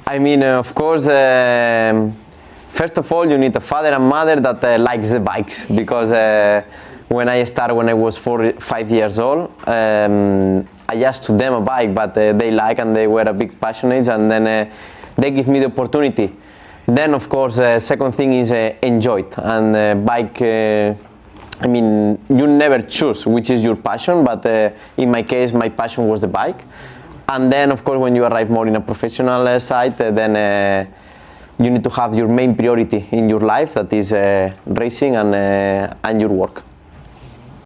I mean, of course, first of all, you need a father and mother that likes the bikes, because when I started when I was 5 years old, I asked to them a bike, but they like and they were a big passionate, and then they give me the opportunity. Then, of course, second thing is enjoy it, and bike. I mean, you never choose which is your passion, but in my case, my passion was the bike. And then, of course, when you arrive more in a professional side, then you need to have your main priority in your life, that is racing and your work.